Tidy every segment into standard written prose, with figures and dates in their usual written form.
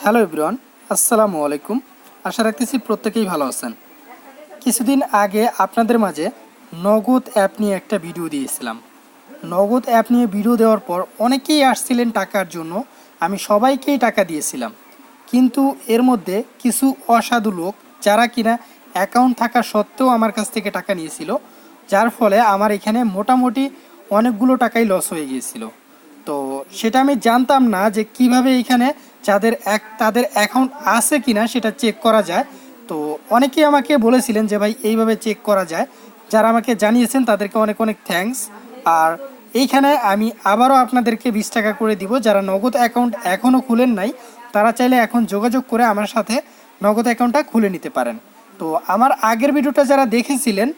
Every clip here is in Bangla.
হ্যালো এভরিওয়ান, আসসালামু আলাইকুম। আশা রাখতেছি প্রত্যেকেই ভালো আছেন। কিছুদিন আগে আপনাদের মাঝে নগদ অ্যাপ নিয়ে একটা ভিডিও দিয়েছিলাম। নগদ অ্যাপ নিয়ে ভিডিও দেওয়ার পর অনেকেই আসছিলেন টাকার জন্য। আমি সবাইকেই টাকা দিয়েছিলাম, কিন্তু এর মধ্যে কিছু অসাধু লোক যারা কিনা অ্যাকাউন্ট থাকা সত্ত্বেও আমার কাছ থেকে টাকা নিয়েছিল, যার ফলে আমার এখানে মোটামুটি অনেকগুলো টাকাই লস হয়ে গিয়েছিল। তো সেটা আমি জানতাম না যে কিভাবে এখানে তাদের অ্যাকাউন্ট আছে কিনা সেটা চেক করা যায়। তো অনেকেই আমাকে বলেছিলেন যে ভাই এইভাবে চেক করা যায়। যারা আমাকে জানিয়েছেন তাদেরকে অনেক অনেক থ্যাঙ্কস। আর এইখানে আমি আবারও আপনাদেরকে 20 টাকা করে দিব। যারা নগদ অ্যাকাউন্ট এখনও খুলেন নাই তারা চাইলে এখন যোগাযোগ করে আমার সাথে নগদ অ্যাকাউন্টটা খুলে নিতে পারেন। তো আমার আগের ভিডিওটা যারা দেখেছিলেন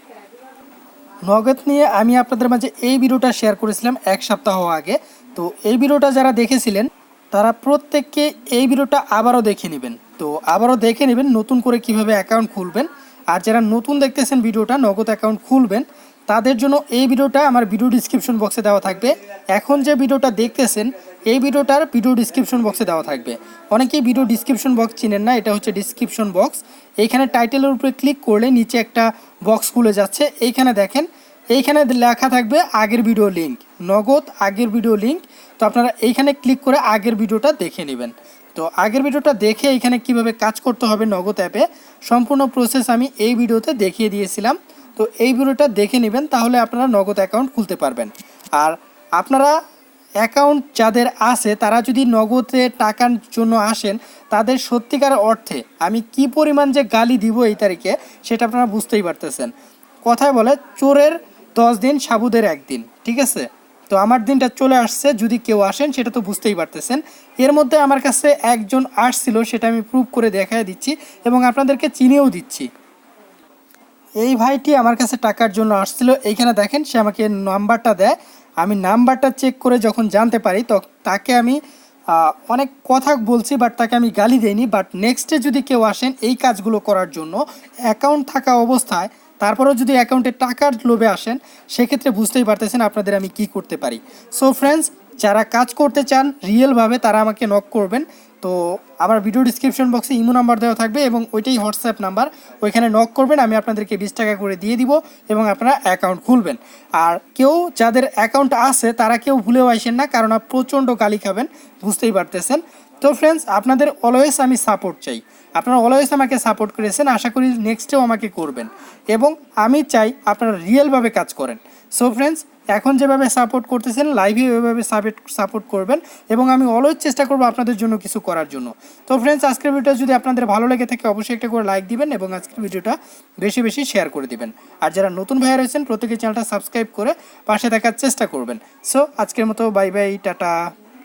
নগদ নিয়ে, আমি আপনাদের মাঝে এই ভিডিওটা শেয়ার করেছিলাম 1 সপ্তাহ আগে। তো এই ভিডিওটা যারা দেখেছিলেন তারা প্রত্যেককে এই ভিডিওটা আবারও দেখে নেবেন। তো আবারও দেখে নেবেন নতুন করে কিভাবে অ্যাকাউন্ট খুলবেন। আর যারা নতুন দেখতেছেন ভিডিওটা নগদ অ্যাকাউন্ট খুলবেন, তাদের জন্য এই ভিডিওটা আমার ভিডিও ডিসক্রিপশন বক্সে দেওয়া থাকবে। এখন যে ভিডিওটা দেখতেছেন এই ভিডিওটার ভিডিও ডিসক্রিপশন বক্সে দেওয়া থাকবে। অনেকেই ভিডিও ডিসক্রিপশন বক্স চিনেন না, এটা হচ্ছে ডিসক্রিপশন বক্স। এইখানে টাইটেলের উপরে ক্লিক করলে নিচে একটা বক্স খুলে যাচ্ছে। এইখানে দেখেন, এইখানে লেখা থাকবে আগের ভিডিও লিঙ্ক, নগদ আগের ভিডিও লিঙ্ক। তো আপনারা এইখানে ক্লিক করে আগের ভিডিওটা দেখে নেবেন। তো আগের ভিডিওটা দেখে এইখানে কিভাবে কাজ করতে হবে নগদ অ্যাপে সম্পূর্ণ প্রসেস আমি এই ভিডিওতে দেখিয়ে দিয়েছিলাম। তো এই ভিডিওটা দেখে নেবেন, তাহলে আপনারা নগদ অ্যাকাউন্ট খুলতে পারবেন। আর আপনারা অ্যাকাউন্ট যাদের আছে তারা যদি নগদে টাকার জন্য আসেন, তাদের সত্যিকার অর্থে আমি কি পরিমাণ যে গালি দিব এই তারিখে সেটা আপনারা বুঝতেই পারতেছেন। কথায় বলে চোরের 10 দিন সাবুদের 1 দিন, ঠিক আছে? তো আমার দিনটা চলে আসছে, যদি কেউ আসেন সেটা তো বুঝতেই পারতেছেন। এর মধ্যে আমার কাছে একজন আসছিল, সেটা আমি প্রুভ করে দেখায় দিচ্ছি এবং আপনাদেরকে চিনিয়েও দিচ্ছি। এই ভাইটি আমার কাছে টাকার জন্য আসছিল। এইখানে দেখেন সে আমাকে নাম্বারটা দেয়। আমি নাম্বারটা চেক করে যখন জানতে পারি তো তাকে আমি অনেক কথা বলছি, বাট তাকে আমি গালি দেইনি। বাট নেক্সটে যদি কেউ আসেন এই কাজগুলো করার জন্য অ্যাকাউন্ট থাকা অবস্থায়, তারপরেও যদি অ্যাকাউন্টে টাকার লোভে আসেন, সেক্ষেত্রে বুঝতেই পারতেছেন আপনাদের আমি কি করতে পারি। সো ফ্রেন্ডস, যারা কাজ করতে চান রিয়েলভাবে তারা আমাকে নক করবেন। তো আমার ভিডিও ডিসক্রিপশন বক্সে ইমো নাম্বার দেওয়া থাকবে এবং ওইটাই হোয়াটসঅ্যাপ নাম্বার। ওইখানে নক করবেন, আমি আপনাদেরকে 20 টাকা করে দিয়ে দিব এবং আপনারা অ্যাকাউন্ট খুলবেন। আর কেউ যাদের অ্যাকাউন্ট আছে তারা কেউ ভুলেও আসেন না, কারণ প্রচণ্ড গালি খাবেন, বুঝতেই পারতেছেন। তো ফ্রেন্ডস, আপনাদের অলওয়েজ আমি সাপোর্ট চাই। আপনারা অলওয়েজ আমাকে সাপোর্ট করেছেন, আশা করি নেক্সটেও আমাকে করবেন এবং আমি চাই আপনারা রিয়েলভাবে কাজ করেন। সো ফ্রেন্ডস, এখন যেভাবে সাপোর্ট করতেছেন লাইভে ওইভাবে সাপোর্ট করবেন এবং আমি অলওয়েজ চেষ্টা করবো আপনাদের জন্য কিছু করার জন্য। তো ফ্রেন্ডস, আজকের ভিডিওটা যদি আপনাদের ভালো লেগে থাকে অবশ্যই একটা করে লাইক দিবেন এবং আজকের ভিডিওটা বেশি বেশি শেয়ার করে দিবেন। আর যারা নতুন ভাইয়া রয়েছেন প্রত্যেকে চ্যানেলটা সাবস্ক্রাইব করে পাশে থাকার চেষ্টা করবেন। সো আজকের মতো বাই বাই, টাটা।